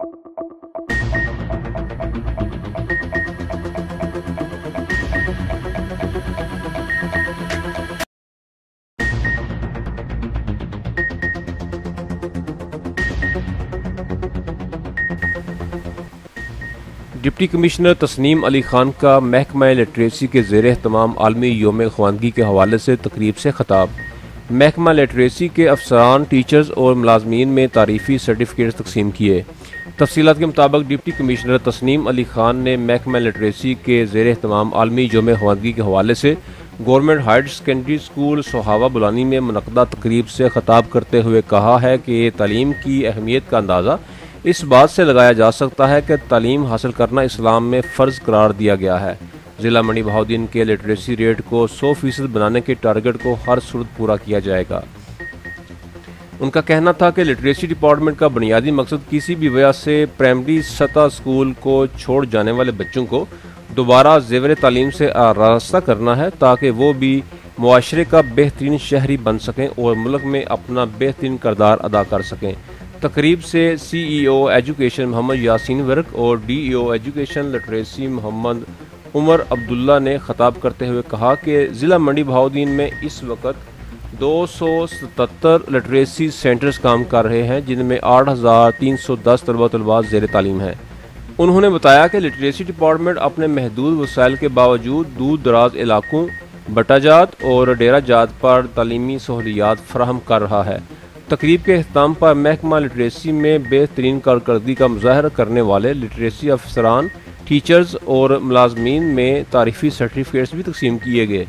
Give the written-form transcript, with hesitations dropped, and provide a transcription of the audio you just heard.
Deputy commissioner Tasnim Ali Khan کا محکمہ literacy کے زیر اہتمام عالمی یوم خواندگی کے حوالے سے تقریب سے خطاب۔ محکمہ لٹریسی کے افسران، ٹیچرز اور ملازمین میں تعریفی سرٹیفکیٹس تقسیم کیے۔ تفصیلات کے مطابق ڈپٹی کمشنر تسنیم علی خان نے محکمہ لٹریسی کے زیر اہتمام عالمی یوم خواندگی کے حوالے سے گورنمنٹ ہائر سیکنڈری اسکول سوہاوا بولانی میں منعقدہ تقریب سے خطاب کرتے ہوئے کہا ہے کہ تعلیم کی اہمیت کا اندازہ اس بات سے لگایا جا سکتا ہے کہ تعلیم حاصل کرنا اسلام میں فرض قرار دیا گیا ہے۔ ضلع منڈی بہاؤالدین کے لٹریسی ریٹ کو 100% بنانے کے ٹارگٹ کو ہر صورت پورا کیا جائے گا۔ ان کا کہنا تھا کہ لٹریسی ڈپارٹمنٹ کا بنیادی مقصد کسی بھی وجہ سے پرائمری سطح اسکول کو چھوڑ جانے والے بچوں کو دوبارہ زیور تعلیم سے آراستہ کرنا ہے تاکہ وہ بھی معاشرے کا بہترین شہری بن سکیں اور ملک میں اپنا بہترین کردار ادا کر سکیں۔ تقریب سے C E O education Muhammad Yasin Virk اور D E O education literacy Muhammad Umar Abdullah نے خطاب کرتے ہوئے کہا کہ ضلع منڈی بہاؤالدین میں اس وقت 277 لٹریسی سینٹرز کام کر رہے ہیں، جن میں 8310 طلبہ طالبات زیر تعلیم ہیں۔ انہوں نے بتایا کہ لٹریسی ڈپارٹمنٹ اپنے محدود وسائل کے باوجود دور دراز علاقوں، بٹا جات اور ڈیرہ جات پر تعلیمی سہولیات فراہم کر رہا ہے۔ تقریب کے اختتام پر محکمہ لٹریسی میں بہترین کارکردگی کا مظاہرہ کرنے والے لٹریسی افسران، ٹیچرز اور ملازمین میں تعریفی سرٹیفکیٹس بھی تقسیم کیے گئے۔